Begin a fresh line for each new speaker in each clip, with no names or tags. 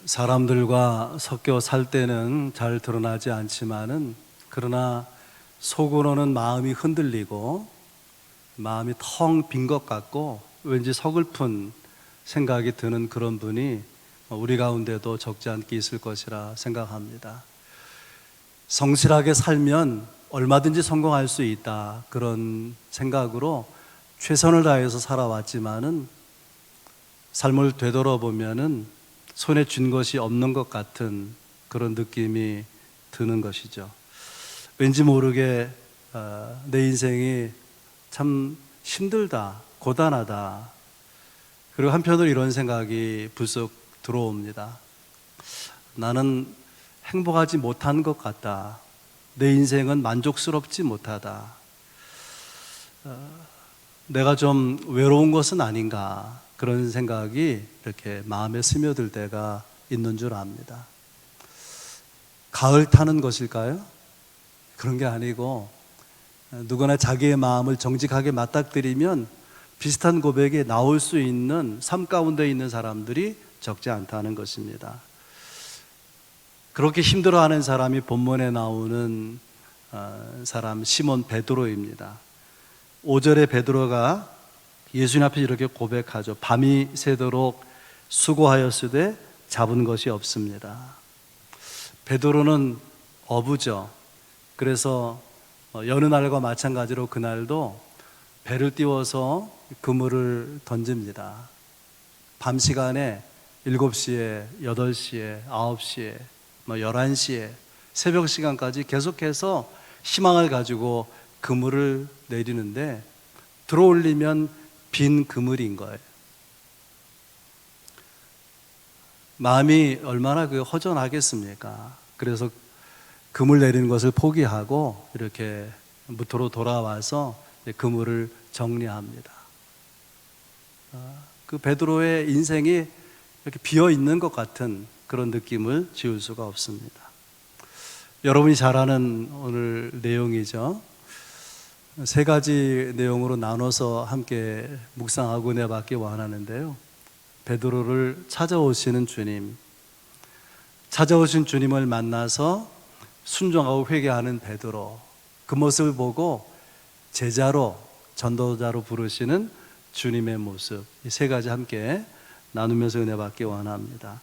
사람들과 섞여 살 때는 잘 드러나지 않지만은 그러나 속으로는 마음이 흔들리고 마음이 텅 빈 것 같고 왠지 서글픈 생각이 드는 그런 분이 우리 가운데도 적지 않게 있을 것이라 생각합니다. 성실하게 살면 얼마든지 성공할 수 있다, 그런 생각으로 최선을 다해서 살아왔지만은 삶을 되돌아보면은 손에 쥔 것이 없는 것 같은 그런 느낌이 드는 것이죠. 왠지 모르게 내 인생이 참 힘들다, 고단하다. 그리고 한편으로 이런 생각이 불쑥 들어옵니다. 나는 행복하지 못한 것 같다. 내 인생은 만족스럽지 못하다. 내가 좀 외로운 것은 아닌가, 그런 생각이 이렇게 마음에 스며들 때가 있는 줄 압니다. 가을 타는 것일까요? 그런 게 아니고 누구나 자기의 마음을 정직하게 맞닥뜨리면 비슷한 고백이 나올 수 있는 삶 가운데 있는 사람들이 적지 않다는 것입니다. 그렇게 힘들어하는 사람이 본문에 나오는 사람 시몬 베드로입니다. 5절에 베드로가 예수님 앞에 이렇게 고백하죠. 밤이 새도록 수고하였으되 잡은 것이 없습니다. 베드로는 어부죠. 그래서 여느 날과 마찬가지로 그날도 배를 띄워서 그물을 던집니다. 밤 시간에 7시에, 8시에, 9시에, 11시에, 새벽 시간까지 계속해서 희망을 가지고 그물을 내리는데 들어올리면 빈 그물인 거예요. 마음이 얼마나 허전하겠습니까? 그래서 그물 내리는 것을 포기하고 이렇게 무토로 돌아와서 그물을 정리합니다. 그 베드로의 인생이 이렇게 비어 있는 것 같은 그런 느낌을 지울 수가 없습니다. 여러분이 잘 아는 오늘 내용이죠. 3가지 내용으로 나눠서 함께 묵상하고 은혜받기 원하는데요. 베드로를 찾아오시는 주님, 찾아오신 주님을 만나서 순종하고 회개하는 베드로, 그 모습을 보고 제자로, 전도자로 부르시는 주님의 모습, 이 3가지 함께 나누면서 은혜받기 원합니다.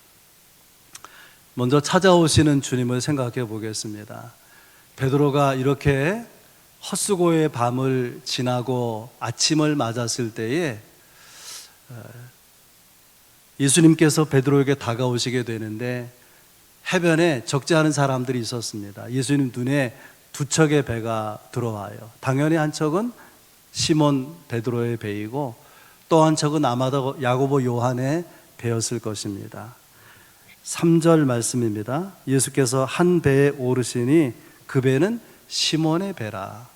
먼저 찾아오시는 주님을 생각해 보겠습니다. 베드로가 이렇게 헛수고의 밤을 지나고 아침을 맞았을 때에 예수님께서 베드로에게 다가오시게 되는데 해변에 적지 않은 사람들이 있었습니다. 예수님 눈에 2척의 배가 들어와요. 당연히 한 척은 시몬 베드로의 배이고 또 한 척은 아마도 야고보 요한의 배였을 것입니다. 3절 말씀입니다. 예수께서 한 배에 오르시니 그 배는 시몬의 배라.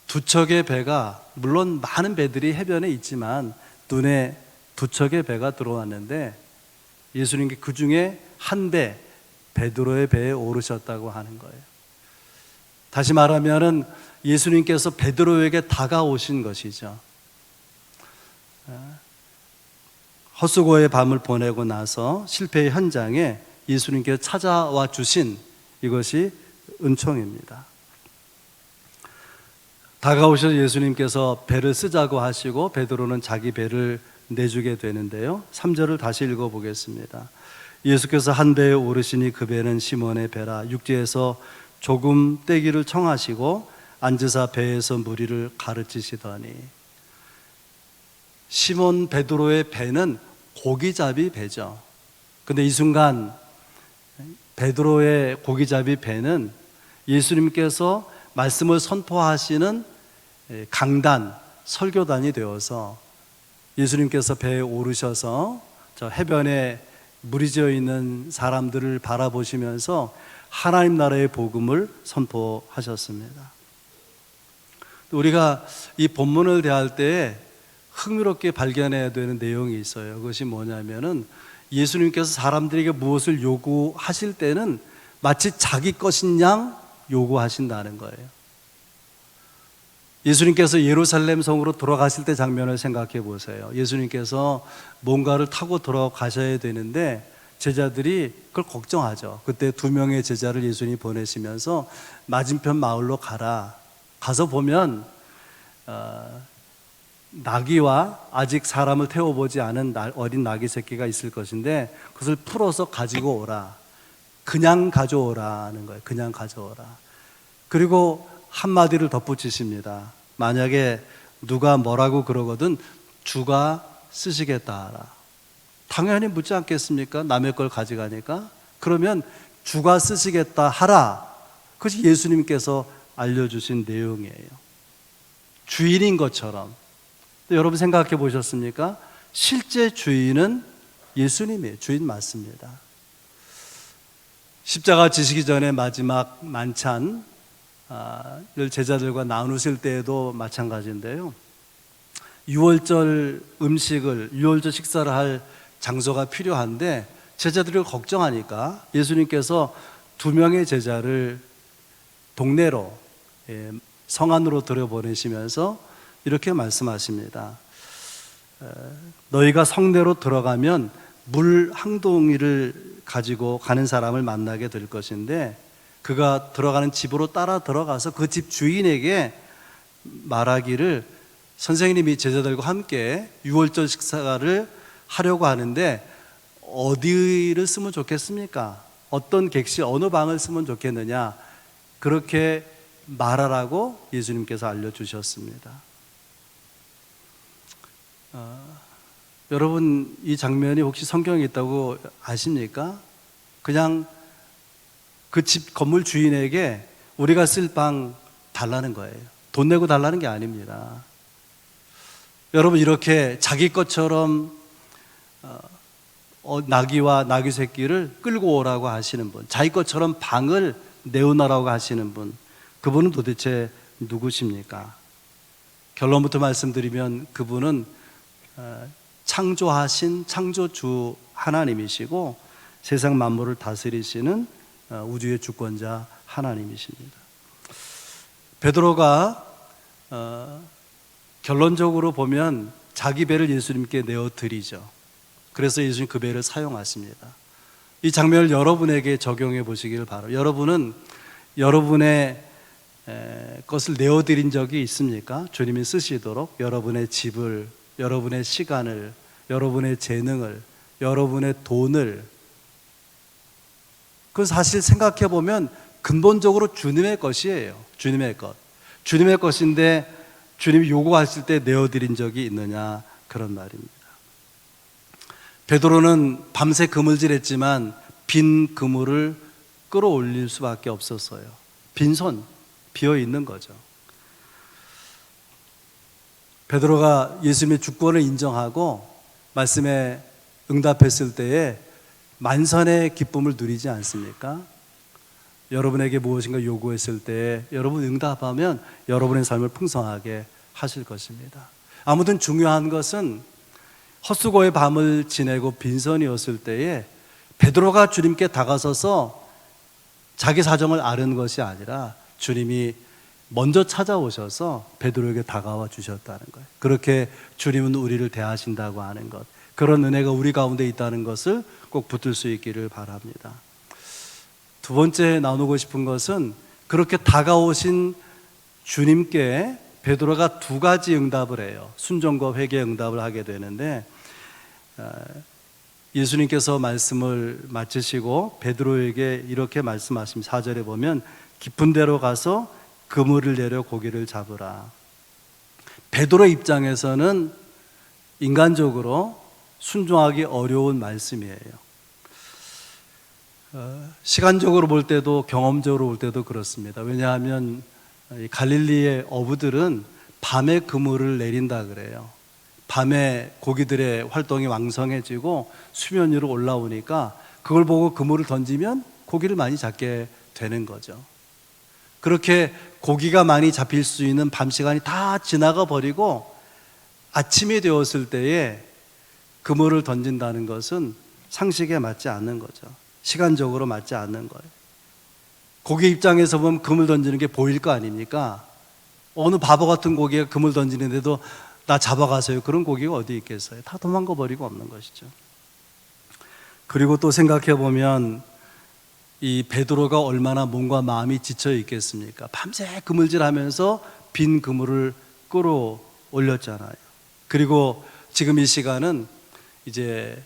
2척의 배가, 물론 많은 배들이 해변에 있지만 눈에 2척의 배가 들어왔는데 예수님께 그 중에 한 배, 베드로의 배에 오르셨다고 하는 거예요. 다시 말하면은 예수님께서 베드로에게 다가오신 것이죠. 헛수고의 밤을 보내고 나서 실패의 현장에 예수님께서 찾아와 주신 이것이 은총입니다. 다가오셔서 예수님께서 배를 쓰자고 하시고 베드로는 자기 배를 내주게 되는데요. 3절을 다시 읽어보겠습니다. 예수께서 한 배에 오르시니 그 배는 시몬의 배라. 육지에서 조금 떼기를 청하시고 앉으사 배에서 무리를 가르치시더니. 시몬 베드로의 배는 고기잡이 배죠. 근데 이 순간 베드로의 고기잡이 배는 예수님께서 말씀을 선포하시는 강단, 설교단이 되어서 예수님께서 배에 오르셔서 저 해변에 무리지어 있는 사람들을 바라보시면서 하나님 나라의 복음을 선포하셨습니다. 우리가 이 본문을 대할 때 흥미롭게 발견해야 되는 내용이 있어요. 그것이 뭐냐면은 예수님께서 사람들에게 무엇을 요구하실 때는 마치 자기 것인 양 요구하신다는 거예요. 예수님께서 예루살렘 성으로 돌아가실 때 장면을 생각해 보세요. 예수님께서 뭔가를 타고 돌아가셔야 되는데 제자들이 그걸 걱정하죠. 그때 2명의 제자를 예수님이 보내시면서 맞은편 마을로 가서 보면 나귀와 아직 사람을 태워보지 않은 어린 나귀 새끼가 있을 것인데 그것을 풀어서 가지고 오라. 그냥 가져오라는 거예요. 그냥 가져오라. 그리고 한마디를 덧붙이십니다. 만약에 누가 뭐라고 그러거든 주가 쓰시겠다 하라. 당연히 묻지 않겠습니까? 남의 걸 가져가니까. 그러면 주가 쓰시겠다 하라. 그것이 예수님께서 알려주신 내용이에요. 주인인 것처럼. 여러분 생각해 보셨습니까? 실제 주인은 예수님이에요. 주인 맞습니다. 십자가 지시기 전에 마지막 만찬을 제자들과 나누실 때에도 마찬가지인데요. 유월절 식사를 할 장소가 필요한데 제자들을 걱정하니까 예수님께서 2명의 제자를 동네로 성 안으로 들여보내시면서 이렇게 말씀하십니다. 너희가 성내로 들어가면 물 한 동이를 가지고 가는 사람을 만나게 될 것인데 그가 들어가는 집으로 따라 들어가서 그 집 주인에게 말하기를 선생님이 제자들과 함께 유월절 식사를 하려고 하는데 어디를 쓰면 좋겠습니까? 어떤 객실, 어느 방을 쓰면 좋겠느냐? 그렇게 말하라고 예수님께서 알려주셨습니다. 여러분 이 장면이 혹시 성경에 있다고 아십니까? 그냥 그 집 건물 주인에게 우리가 쓸 방 달라는 거예요. 돈 내고 달라는 게 아닙니다. 여러분 이렇게 자기 것처럼 나귀와 나귀 새끼를 끌고 오라고 하시는 분, 자기 것처럼 방을 내어놓으라고 하시는 분, 그분은 도대체 누구십니까? 결론부터 말씀드리면 그분은 창조하신 창조주 하나님이시고 세상 만물을 다스리시는 우주의 주권자 하나님이십니다. 베드로가 결론적으로 보면 자기 배를 예수님께 내어드리죠. 그래서 예수님 그 배를 사용하십니다. 이 장면을 여러분에게 적용해 보시길 바라요. 여러분은 여러분의 것을 내어드린 적이 있습니까? 주님이 쓰시도록 여러분의 집을, 여러분의 시간을, 여러분의 재능을, 여러분의 돈을. 그건 사실 생각해 보면 근본적으로 주님의 것이에요. 주님의 것. 주님의 것인데 주님이 요구하실 때 내어드린 적이 있느냐, 그런 말입니다. 베드로는 밤새 그물질했지만 빈 그물을 끌어올릴 수밖에 없었어요. 빈손, 비어 있는 거죠. 베드로가 예수님의 주권을 인정하고 말씀에 응답했을 때에 만선의 기쁨을 누리지 않습니까? 여러분에게 무엇인가 요구했을 때 여러분 응답하면 여러분의 삶을 풍성하게 하실 것입니다. 아무튼 중요한 것은 헛수고의 밤을 지내고 빈손이었을 때에 베드로가 주님께 다가서서 자기 사정을 아는 것이 아니라 주님이 먼저 찾아오셔서 베드로에게 다가와 주셨다는 거예요. 그렇게 주님은 우리를 대하신다고 하는 것, 그런 은혜가 우리 가운데 있다는 것을 꼭 붙들 수 있기를 바랍니다. 두 번째 나누고 싶은 것은 그렇게 다가오신 주님께 베드로가 2가지 응답을 해요. 순종과 회개의 응답을 하게 되는데 예수님께서 말씀을 마치시고 베드로에게 이렇게 말씀하십니다. 4절에 보면 깊은 데로 가서 그물을 내려 고기를 잡으라. 베드로 입장에서는 인간적으로 순종하기 어려운 말씀이에요. 시간적으로 볼 때도 경험적으로 볼 때도 그렇습니다. 왜냐하면 갈릴리의 어부들은 밤에 그물을 내린다 그래요. 밤에 고기들의 활동이 왕성해지고 수면 위로 올라오니까 그걸 보고 그물을 던지면 고기를 많이 잡게 되는 거죠. 그렇게 고기가 많이 잡힐 수 있는 밤 시간이 다 지나가 버리고 아침이 되었을 때에 그물을 던진다는 것은 상식에 맞지 않는 거죠. 시간적으로 맞지 않는 거예요. 고기 입장에서 보면 그물 던지는 게 보일 거 아닙니까? 어느 바보 같은 고기가 그물 던지는데도 나 잡아가세요. 그런 고기가 어디 있겠어요? 다 도망가 버리고 없는 것이죠. 그리고 또 생각해 보면 이 베드로가 얼마나 몸과 마음이 지쳐 있겠습니까? 밤새 그물질하면서 빈 그물을 끌어올렸잖아요. 그리고 지금 이 시간은 이제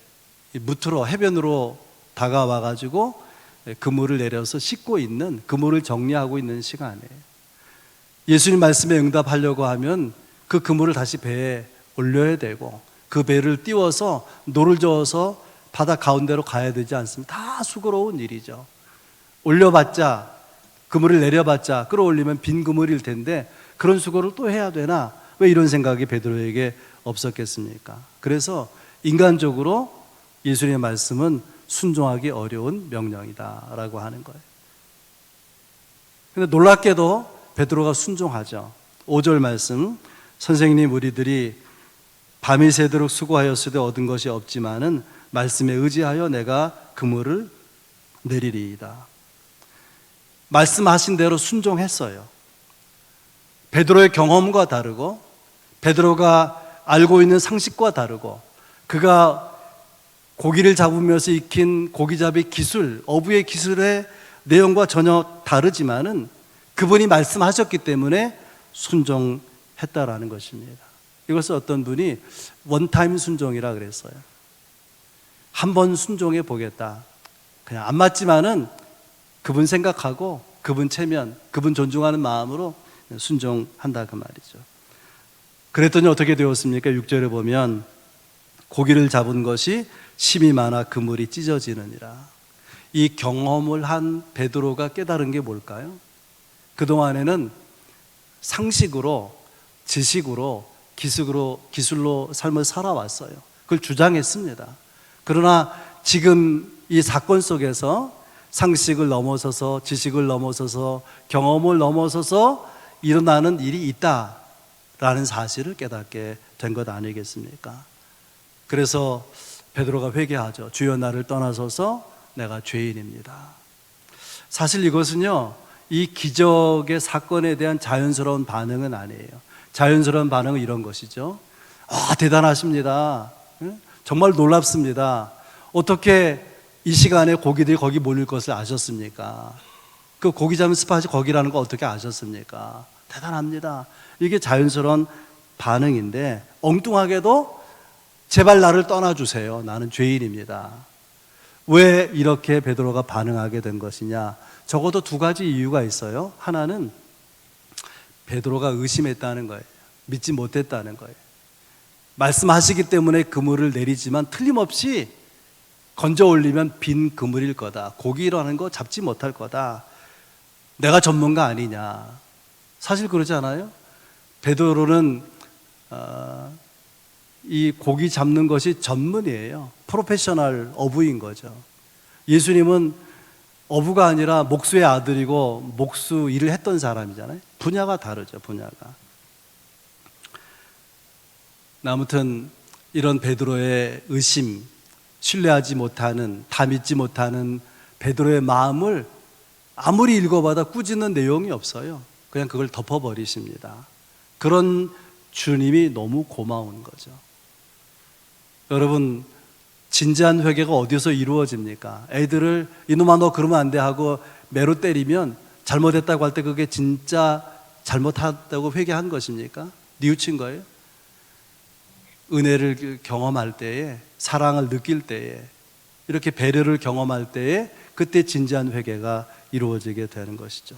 무트로 해변으로 다가와 가지고 그물을 내려서 씻고 있는, 그물을 정리하고 있는 시간이에요. 예수님 말씀에 응답하려고 하면 그 그물을 다시 배에 올려야 되고 그 배를 띄워서 노를 저어서 바다 가운데로 가야 되지 않습니까? 다 수고로운 일이죠. 올려봤자, 그물을 내려봤자 끌어올리면 빈 그물일 텐데 그런 수고를 또 해야 되나? 왜 이런 생각이 베드로에게 없었겠습니까? 그래서 인간적으로 예수님의 말씀은 순종하기 어려운 명령이다라고 하는 거예요. 근데 놀랍게도 베드로가 순종하죠. 5절 말씀, 선생님 우리들이 밤이 새도록 수고하였으되 얻은 것이 없지만은 말씀에 의지하여 내가 그물을 내리리이다. 말씀하신 대로 순종했어요. 베드로의 경험과 다르고 베드로가 알고 있는 상식과 다르고 그가 고기를 잡으면서 익힌 고기잡이 기술, 어부의 기술의 내용과 전혀 다르지만은 그분이 말씀하셨기 때문에 순종했다라는 것입니다. 이것을 어떤 분이 원타임 순종이라 그랬어요. 한 번 순종해 보겠다. 그냥 안 맞지만은 그분 생각하고 그분 체면, 그분 존중하는 마음으로 순종한다 그 말이죠. 그랬더니 어떻게 되었습니까? 6절에 보면 고기를 잡은 것이 심이 많아 그물이 찢어지느니라. 이 경험을 한 베드로가 깨달은 게 뭘까요? 그동안에는 상식으로, 지식으로, 기술로 삶을 살아왔어요. 그걸 주장했습니다. 그러나 지금 이 사건 속에서 상식을 넘어서서, 지식을 넘어서서, 경험을 넘어서서 일어나는 일이 있다라는 사실을 깨닫게 된 것 아니겠습니까? 그래서 베드로가 회개하죠. 주여 나를 떠나소서 내가 죄인입니다. 사실 이것은요, 이 기적의 사건에 대한 자연스러운 반응은 아니에요. 자연스러운 반응은 이런 것이죠. 대단하십니다. 정말 놀랍습니다. 어떻게 이 시간에 고기들이 거기 몰릴 것을 아셨습니까? 그 고기 잡는 스팟이 거기라는 거 어떻게 아셨습니까? 대단합니다. 이게 자연스러운 반응인데 엉뚱하게도 제발 나를 떠나주세요. 나는 죄인입니다. 왜 이렇게 베드로가 반응하게 된 것이냐? 적어도 두 가지 이유가 있어요. 하나는 베드로가 의심했다는 거예요. 믿지 못했다는 거예요. 말씀하시기 때문에 그물을 내리지만 틀림없이 건져 올리면 빈 그물일 거다. 고기라는 거 잡지 못할 거다. 내가 전문가 아니냐. 사실 그러지 않아요? 베드로는 이 고기 잡는 것이 전문이에요. 프로페셔널 어부인 거죠. 예수님은 어부가 아니라 목수의 아들이고 목수 일을 했던 사람이잖아요. 분야가 다르죠, 분야가. 아무튼 이런 베드로의 의심, 신뢰하지 못하는, 다 믿지 못하는 베드로의 마음을 아무리 읽어봐도 꾸짖는 내용이 없어요. 그냥 그걸 덮어버리십니다. 그런 주님이 너무 고마운 거죠. 여러분, 진지한 회개가 어디서 이루어집니까? 애들을 이놈아 너 그러면 안 돼 하고 매로 때리면 잘못했다고 할 때 그게 진짜 잘못했다고 회개한 것입니까? 뉘우친 거예요? 은혜를 경험할 때에, 사랑을 느낄 때에, 이렇게 배려를 경험할 때에 그때 진지한 회개가 이루어지게 되는 것이죠.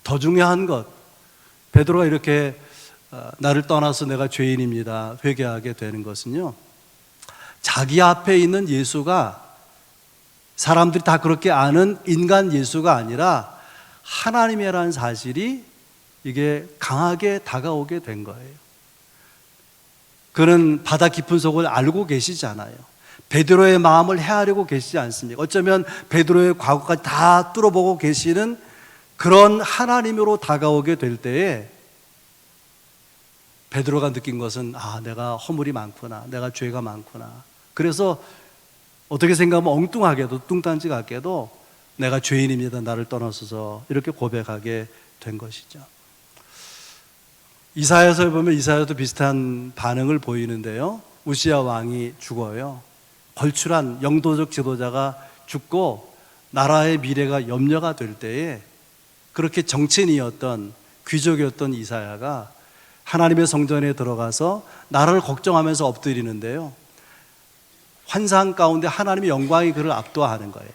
더 중요한 것, 베드로가 이렇게 나를 떠나서 내가 죄인입니다 회개하게 되는 것은요, 자기 앞에 있는 예수가 사람들이 다 그렇게 아는 인간 예수가 아니라 하나님이라는 사실이 이게 강하게 다가오게 된 거예요. 그는 바다 깊은 속을 알고 계시잖아요. 베드로의 마음을 헤아리고 계시지 않습니까? 어쩌면 베드로의 과거까지 다 뚫어보고 계시는 그런 하나님으로 다가오게 될 때에 베드로가 느낀 것은 내가 허물이 많구나, 내가 죄가 많구나. 그래서 어떻게 생각하면 엉뚱하게도, 뚱딴지 같게도 내가 죄인입니다, 나를 떠나소서, 이렇게 고백하게 된 것이죠. 이사야서에 보면 이사야도 비슷한 반응을 보이는데요. 우시야 왕이 죽어요. 걸출한 영도적 지도자가 죽고 나라의 미래가 염려가 될 때에 그렇게 정치인이었던 귀족이었던 이사야가 하나님의 성전에 들어가서 나라를 걱정하면서 엎드리는데요, 환상 가운데 하나님의 영광이 그를 압도하는 거예요.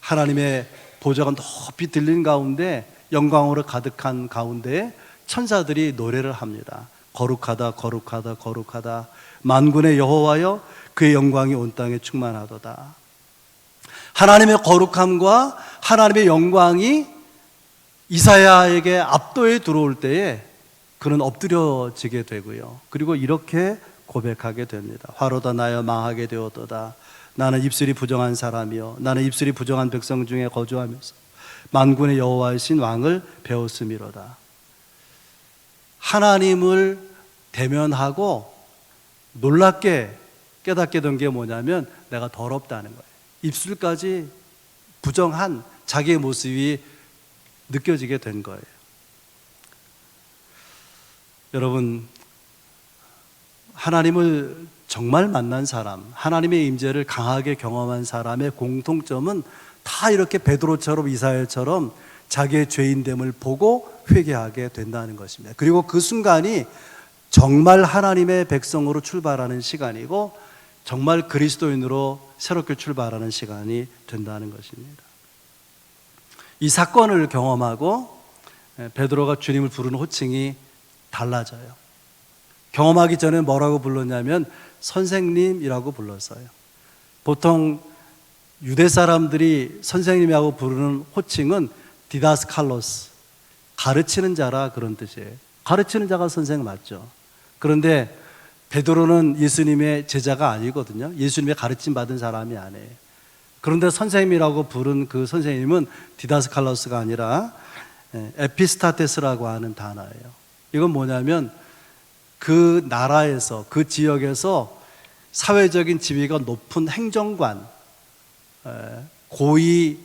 하나님의 보좌가 높이 들린 가운데 영광으로 가득한 가운데에 천사들이 노래를 합니다. 거룩하다 거룩하다 거룩하다 만군의 여호와여, 그의 영광이 온 땅에 충만하도다. 하나님의 거룩함과 하나님의 영광이 이사야에게 압도해 들어올 때에 그는 엎드려지게 되고요, 그리고 이렇게 고백하게 됩니다. 화로다 나여 망하게 되었도다. 나는 입술이 부정한 사람이요, 나는 입술이 부정한 백성 중에 거주하면서 만군의 여호와이신 왕을 배웠음이로다. 하나님을 대면하고 놀랍게 깨닫게 된 게 뭐냐면 내가 더럽다는 거예요. 입술까지 부정한 자기의 모습이 느껴지게 된 거예요. 여러분, 하나님을 정말 만난 사람, 하나님의 임재를 강하게 경험한 사람의 공통점은 다 이렇게 베드로처럼 이사야처럼 자기의 죄인됨을 보고 회개하게 된다는 것입니다. 그리고 그 순간이 정말 하나님의 백성으로 출발하는 시간이고 정말 그리스도인으로 새롭게 출발하는 시간이 된다는 것입니다. 이 사건을 경험하고 베드로가 주님을 부르는 호칭이 달라져요. 경험하기 전에 뭐라고 불렀냐면 선생님이라고 불렀어요. 보통 유대 사람들이 선생님이라고 부르는 호칭은 디다스칼로스, 가르치는 자라, 그런 뜻이에요. 가르치는 자가 선생 맞죠. 그런데 베드로는 예수님의 제자가 아니거든요. 예수님의 가르침 받은 사람이 아니에요. 그런데 선생님이라고 부른 그 선생님은 디다스칼로스가 아니라 에피스타테스라고 하는 단어예요. 이건 뭐냐면 그 나라에서, 그 지역에서 사회적인 지위가 높은 행정관, 고위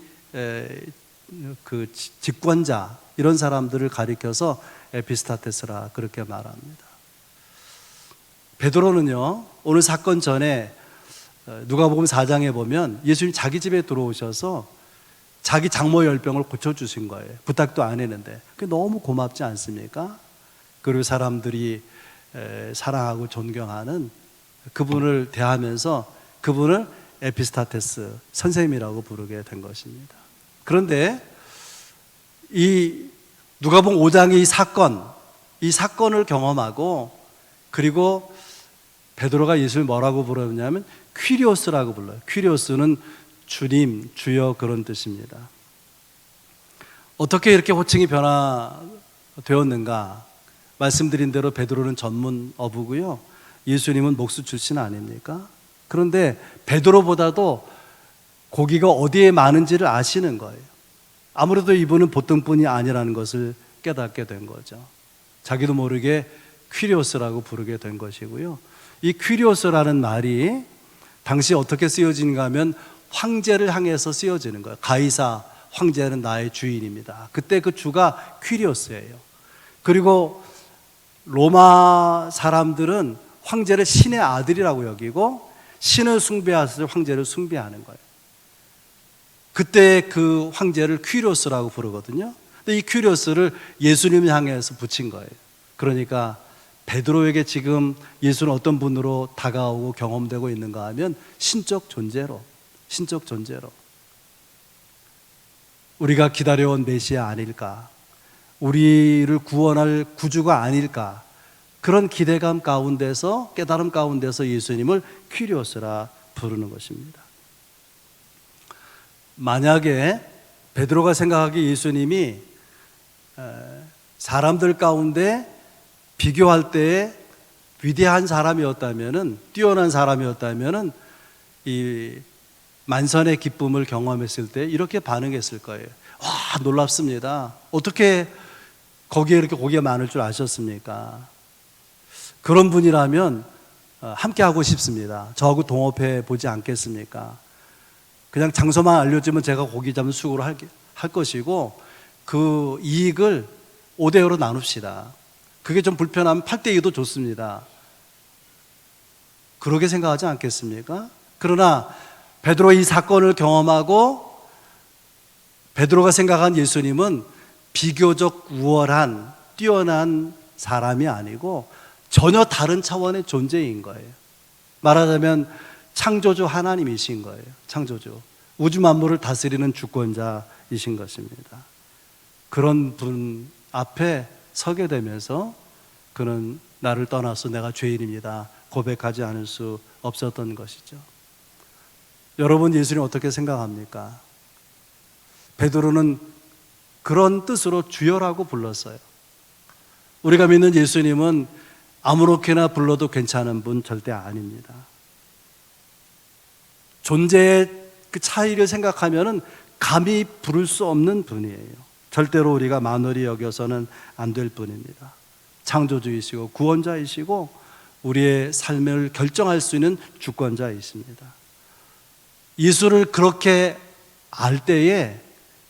그 직권자, 이런 사람들을 가리켜서 에피스타테스라 그렇게 말합니다. 베드로는요, 오늘 사건 전에 누가복음 4장에 보면 예수님 자기 집에 들어오셔서 자기 장모 열병을 고쳐주신 거예요. 부탁도 안 했는데. 그게 너무 고맙지 않습니까? 그리고 사람들이 사랑하고 존경하는 그분을 대하면서 그분을 에피스타테스, 선생님이라고 부르게 된 것입니다. 그런데 이 누가복음 5장의 이 사건을 경험하고, 그리고 베드로가 예수를 뭐라고 부르냐면 퀴리오스라고 불러요. 퀴리오스는 주님, 주여, 그런 뜻입니다. 어떻게 이렇게 호칭이 변화되었는가? 말씀드린 대로 베드로는 전문 어부고요, 예수님은 목수 출신 아닙니까? 그런데 베드로보다도 고기가 어디에 많은지를 아시는 거예요. 아무래도 이분은 보통 분이 아니라는 것을 깨닫게 된 거죠. 자기도 모르게 퀴리오스라고 부르게 된 것이고요. 이 퀴리오스라는 말이 당시 어떻게 쓰여지는가 하면 황제를 향해서 쓰여지는 거예요. 가이사 황제는 나의 주인입니다. 그때 그 주가 퀴리오스예요. 그리고 로마 사람들은 황제를 신의 아들이라고 여기고 신을 숭배하실 황제를 숭배하는 거예요. 그때 그 황제를 퀴리오스라고 부르거든요. 근데 이 퀴리오스를 예수님을 향해서 붙인 거예요. 그러니까 베드로에게 지금 예수는 어떤 분으로 다가오고 경험되고 있는가 하면 신적 존재로 우리가 기다려온 메시아 아닐까, 우리를 구원할 구주가 아닐까, 그런 기대감 가운데서, 깨달음 가운데서 예수님을 퀴리오스라 부르는 것입니다. 만약에 베드로가 생각하기에 예수님이 사람들 가운데 비교할 때에 위대한 사람이었다면은, 뛰어난 사람이었다면은 이 만선의 기쁨을 경험했을 때 이렇게 반응했을 거예요. 와, 놀랍습니다. 어떻게 거기에 이렇게 고기가 많을 줄 아셨습니까? 그런 분이라면 함께 하고 싶습니다. 저하고 동업해 보지 않겠습니까? 그냥 장소만 알려주면 제가 고기 잡는 수고를 할 것이고 그 이익을 5대5로 나눕시다. 그게 좀 불편하면 8대2도 좋습니다. 그렇게 생각하지 않겠습니까? 그러나 베드로 이 사건을 경험하고 베드로가 생각한 예수님은 비교적 우월한 뛰어난 사람이 아니고 전혀 다른 차원의 존재인 거예요. 말하자면 창조주 하나님이신 거예요. 창조주. 우주 만물을 다스리는 주권자이신 것입니다. 그런 분 앞에 서게 되면서 그는 나를 떠나서 내가 죄인입니다 고백하지 않을 수 없었던 것이죠. 여러분, 예수님 어떻게 생각합니까? 베드로는 그런 뜻으로 주여라고 불렀어요. 우리가 믿는 예수님은 아무렇게나 불러도 괜찮은 분 절대 아닙니다. 존재의 그 차이를 생각하면은 감히 부를 수 없는 분이에요. 절대로 우리가 만홀히 여겨서는 안 될 분입니다. 창조주이시고 구원자이시고 우리의 삶을 결정할 수 있는 주권자이십니다. 예수를 그렇게 알 때에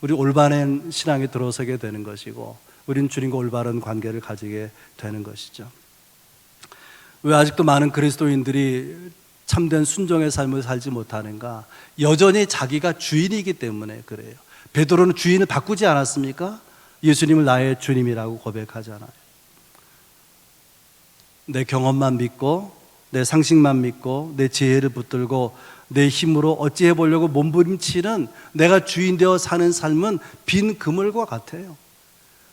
우리 올바른 신앙에 들어서게 되는 것이고 우리는 주님과 올바른 관계를 가지게 되는 것이죠. 왜 아직도 많은 그리스도인들이 참된 순종의 삶을 살지 못하는가? 여전히 자기가 주인이기 때문에 그래요. 베드로는 주인을 바꾸지 않았습니까? 예수님을 나의 주님이라고 고백하잖아요. 내 경험만 믿고 내 상식만 믿고 내 지혜를 붙들고 내 힘으로 어찌해 보려고 몸부림치는 내가 주인 되어 사는 삶은 빈 그물과 같아요.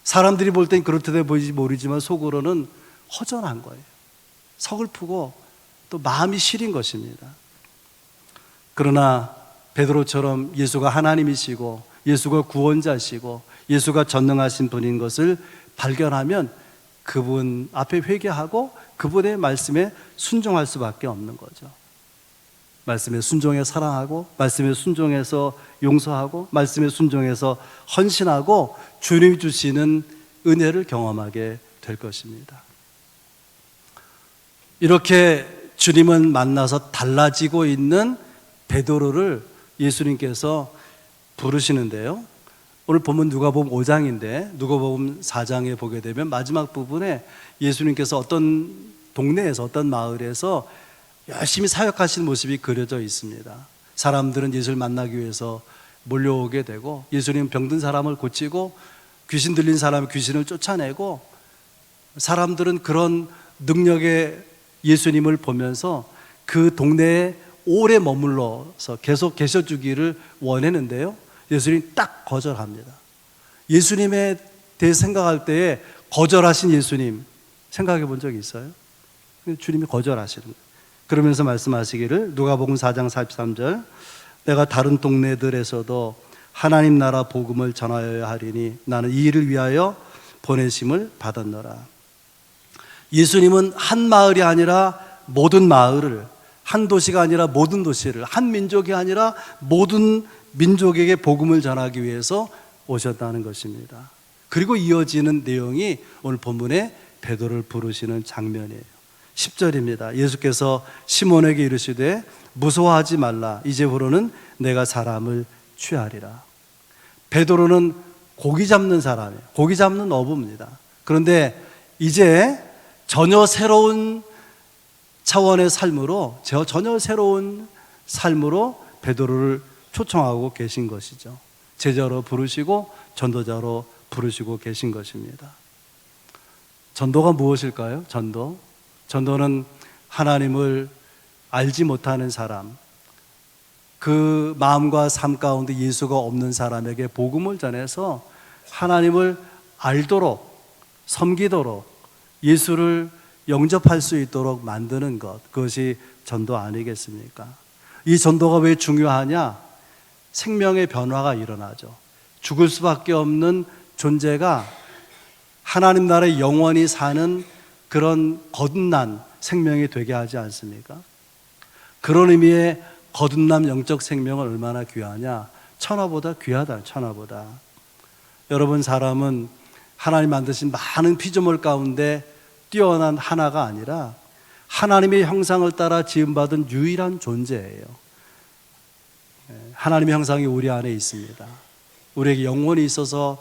사람들이 볼 땐 그렇게 보이지 모르지만 속으로는 허전한 거예요. 서글프고 또 마음이 시린 것입니다. 그러나 베드로처럼 예수가 하나님이시고 예수가 구원자시고 예수가 전능하신 분인 것을 발견하면 그분 앞에 회개하고 그분의 말씀에 순종할 수밖에 없는 거죠. 말씀에 순종해 사랑하고 말씀에 순종해서 용서하고 말씀에 순종해서 헌신하고 주님이 주시는 은혜를 경험하게 될 것입니다. 이렇게 주님을 만나서 달라지고 있는 베드로를 예수님께서 부르시는데요. 오늘 본문 누가복음 5장인데 누가복음 4장에 보게 되면 마지막 부분에 예수님께서 어떤 동네에서 어떤 마을에서 열심히 사역하시는 모습이 그려져 있습니다. 사람들은 예수를 만나기 위해서 몰려오게 되고 예수님 병든 사람을 고치고 귀신 들린 사람의 귀신을 쫓아내고 사람들은 그런 능력의 예수님을 보면서 그 동네에 오래 머물러서 계속 계셔주기를 원했는데요. 예수님이 딱 거절합니다. 예수님에 대해 생각할 때에 거절하신 예수님 생각해 본 적이 있어요? 주님이 거절하시는 거예요. 그러면서 말씀하시기를 누가복음 4장 43절 내가 다른 동네들에서도 하나님 나라 복음을 전하여야 하리니 나는 이 일을 위하여 보내심을 받았노라. 예수님은 한 마을이 아니라 모든 마을을, 한 도시가 아니라 모든 도시를, 한 민족이 아니라 모든 민족에게 복음을 전하기 위해서 오셨다는 것입니다. 그리고 이어지는 내용이 오늘 본문에 베드로를 부르시는 장면이에요. 10절입니다. 예수께서 시몬에게 이르시되 무서워하지 말라. 이제부로는 내가 사람을 취하리라. 베드로는 고기 잡는 사람이에요. 고기 잡는 어부입니다. 그런데 이제 전혀 새로운 차원의 삶으로, 전혀 새로운 삶으로 베드로를 초청하고 계신 것이죠. 제자로 부르시고 전도자로 부르시고 계신 것입니다. 전도가 무엇일까요? 전도는 하나님을 알지 못하는 사람, 그 마음과 삶 가운데 예수가 없는 사람에게 복음을 전해서 하나님을 알도록, 섬기도록, 예수를 영접할 수 있도록 만드는 것, 그것이 전도 아니겠습니까? 이 전도가 왜 중요하냐? 생명의 변화가 일어나죠. 죽을 수밖에 없는 존재가 하나님 나라에 영원히 사는 그런 거듭난 생명이 되게 하지 않습니까? 그런 의미의 거듭난 영적 생명은 얼마나 귀하냐? 천하보다 귀하다, 천하보다. 여러분, 사람은 하나님 만드신 많은 피조물 가운데 뛰어난 하나가 아니라 하나님의 형상을 따라 지음받은 유일한 존재예요. 하나님의 형상이 우리 안에 있습니다. 우리에게 영혼이 있어서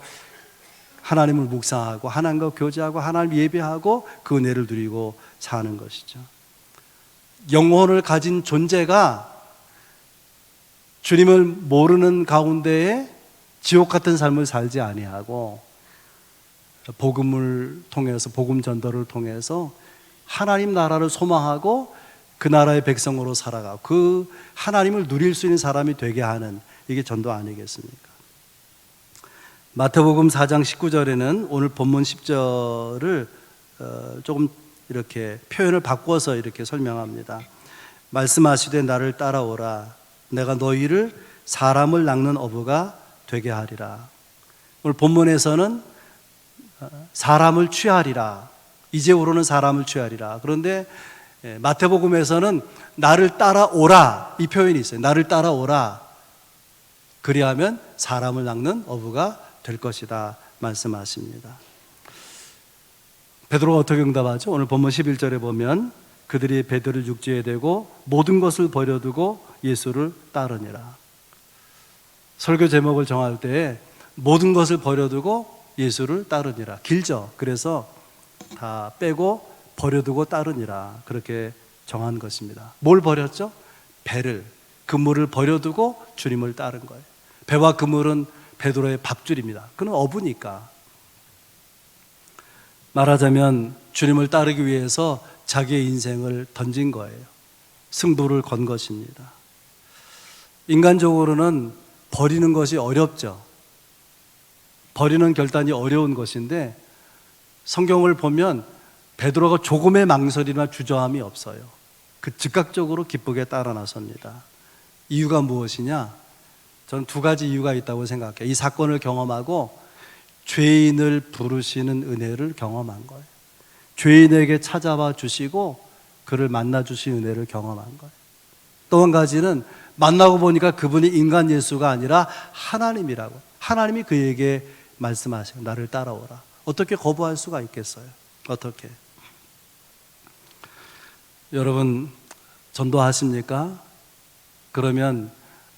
하나님을 묵상하고 하나님과 교제하고 하나님 예배하고 그 은혜를 누리고 사는 것이죠. 영혼을 가진 존재가 주님을 모르는 가운데에 지옥 같은 삶을 살지 아니하고 복음을 통해서, 복음 전도를 통해서 하나님 나라를 소망하고 그 나라의 백성으로 살아가고 그 하나님을 누릴 수 있는 사람이 되게 하는, 이게 전도 아니겠습니까? 마태복음 4장 19절에는 오늘 본문 10절을 조금 이렇게 표현을 바꿔서 이렇게 설명합니다. 말씀하시되 나를 따라오라. 내가 너희를 사람을 낚는 어부가 되게 하리라. 오늘 본문에서는 사람을 취하리라. 이제부로는 사람을 취하리라. 그런데 마태복음에서는 나를 따라오라, 이 표현이 있어요. 나를 따라오라. 그리하면 사람을 낚는 어부가 될 것이다 말씀하십니다. 베드로가 어떻게 응답하죠? 오늘 본문 11절에 보면 그들이 베드로를 육지에 대고 모든 것을 버려두고 예수를 따르니라. 설교 제목을 정할 때 모든 것을 버려두고 예수를 따르니라. 길죠. 그래서 다 빼고 버려두고 따르니라. 그렇게 정한 것입니다. 뭘 버렸죠? 배를, 그물을 버려두고 주님을 따른 거예요. 배와 그물은 베드로의 밥줄입니다. 그는 어부니까. 말하자면 주님을 따르기 위해서 자기의 인생을 던진 거예요. 승부를 건 것입니다. 인간적으로는 버리는 것이 어렵죠. 버리는 결단이 어려운 것인데 성경을 보면 베드로가 조금의 망설이나 주저함이 없어요. 그 즉각적으로 기쁘게 따라 나섭니다. 이유가 무엇이냐? 저는 두 가지 이유가 있다고 생각해요. 이 사건을 경험하고 죄인을 부르시는 은혜를 경험한 거예요. 죄인에게 찾아와 주시고 그를 만나 주신 은혜를 경험한 거예요. 또 한 가지는 만나고 보니까 그분이 인간 예수가 아니라 하나님이라고. 하나님이 그에게 말씀하시고 나를 따라오라. 어떻게 거부할 수가 있겠어요? 어떻게? 여러분 전도하십니까? 그러면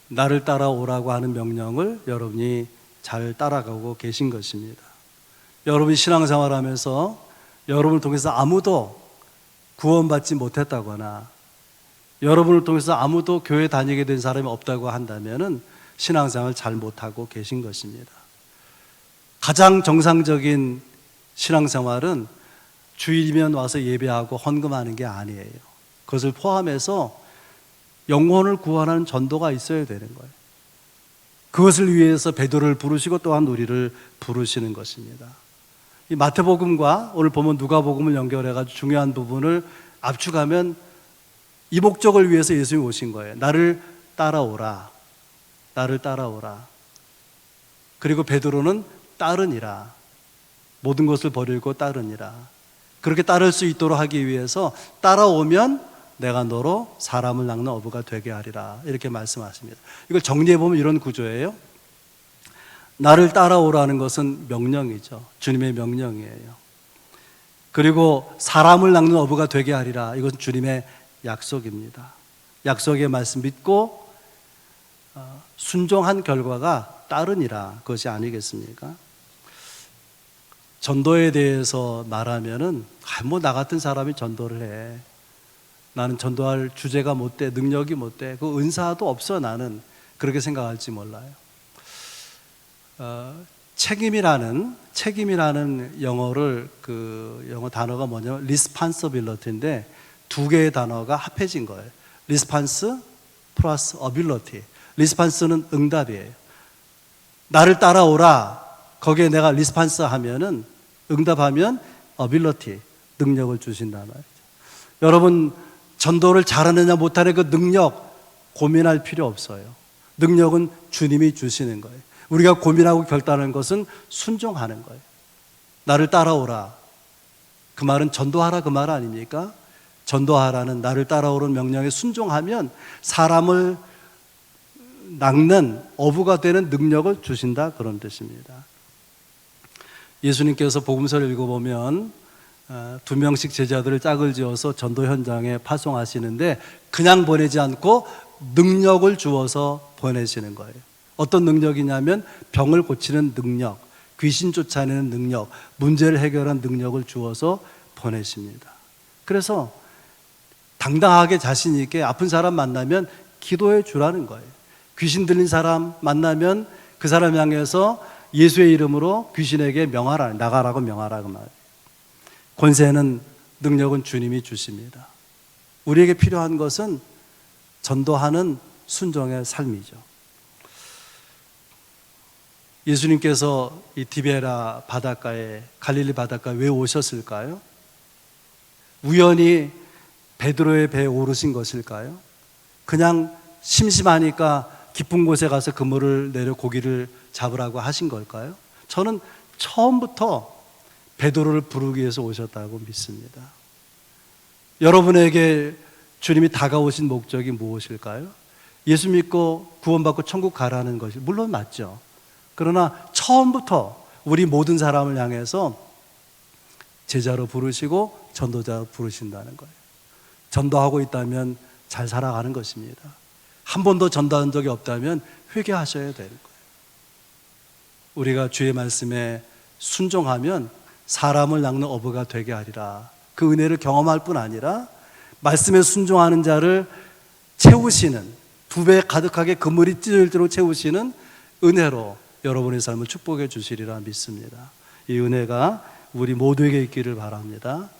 나를 따라오라고 하는 명령을 여러분이 잘 따라가고 계신 것입니다. 여러분이 신앙생활하면서 여러분을 통해서 아무도 구원받지 못했다거나 여러분을 통해서 아무도 교회 다니게 된 사람이 없다고 한다면 신앙생활을 잘 못하고 계신 것입니다. 가장 정상적인 신앙생활은 주일이면 와서 예배하고 헌금하는 게 아니에요. 그것을 포함해서 영혼을 구원하는 전도가 있어야 되는 거예요. 그것을 위해서 베드로를 부르시고 또한 우리를 부르시는 것입니다. 이 마태복음과 오늘 보면 누가복음을 연결해가지고 중요한 부분을 압축하면 이 목적을 위해서 예수님이 오신 거예요. 나를 따라오라. 나를 따라오라. 그리고 베드로는 따르니라. 모든 것을 버리고 따르니라. 그렇게 따를 수 있도록 하기 위해서 따라오면 내가 너로 사람을 낚는 어부가 되게 하리라. 이렇게 말씀하십니다. 이걸 정리해보면 이런 구조예요. 나를 따라오라는 것은 명령이죠. 주님의 명령이에요. 그리고 사람을 낚는 어부가 되게 하리라. 이것은 주님의 약속입니다. 약속의 말씀 믿고 순종한 결과가 따르니라. 그것이 아니겠습니까? 전도에 대해서 말하면은 나 같은 사람이 전도를 해. 나는 전도할 주제가 못 돼, 능력이 못 돼, 그 은사도 없어 나는. 그렇게 생각할지 몰라요. 책임이라는 영어를 영어 단어가 뭐냐면 responsibility인데 두 개의 단어가 합해진 거예요. response 플러스 ability. response는 응답이에요. 나를 따라오라. 거기에 내가 response 하면은 응답하면 ability 능력을 주신다는 말이죠. 여러분 전도를 잘하느냐 못하느냐 그 능력 고민할 필요 없어요. 능력은 주님이 주시는 거예요. 우리가 고민하고 결단하는 것은 순종하는 거예요. 나를 따라오라. 그 말은 전도하라 그 말 아닙니까? 전도하라는 나를 따라오는 명령에 순종하면 사람을 낚는 어부가 되는 능력을 주신다 그런 뜻입니다. 예수님께서 복음서를 읽어보면 2명씩 제자들을 짝을 지어서 전도 현장에 파송하시는데 그냥 보내지 않고 능력을 주어서 보내시는 거예요. 어떤 능력이냐면 병을 고치는 능력, 귀신 쫓아내는 능력, 문제를 해결하는 능력을 주어서 보내십니다. 그래서 당당하게 자신 있게 아픈 사람 만나면 기도해 주라는 거예요. 귀신 들린 사람 만나면 그 사람 향해서 예수의 이름으로 귀신에게 명하라, 나가라고 명하라고 말해요. 권세는, 능력은 주님이 주십니다. 우리에게 필요한 것은 전도하는 순종의 삶이죠. 예수님께서 이 디베라 바닷가에, 갈릴리 바닷가에 왜 오셨을까요? 우연히 베드로의 배에 오르신 것일까요? 그냥 심심하니까 깊은 곳에 가서 그물을 내려 고기를 잡으라고 하신 걸까요? 저는 처음부터 베드로를 부르기 위해서 오셨다고 믿습니다. 여러분에게 주님이 다가오신 목적이 무엇일까요? 예수 믿고 구원받고 천국 가라는 것이 물론 맞죠. 그러나 처음부터 우리 모든 사람을 향해서 제자로 부르시고 전도자로 부르신다는 거예요. 전도하고 있다면 잘 살아가는 것입니다. 한 번도 전도한 적이 없다면 회개하셔야 되는 거예요. 우리가 주의 말씀에 순종하면 사람을 낚는 어부가 되게 하리라. 그 은혜를 경험할 뿐 아니라 말씀에 순종하는 자를 채우시는, 2배 가득하게 그물이 찢어질대로 채우시는 은혜로 여러분의 삶을 축복해 주시리라 믿습니다. 이 은혜가 우리 모두에게 있기를 바랍니다.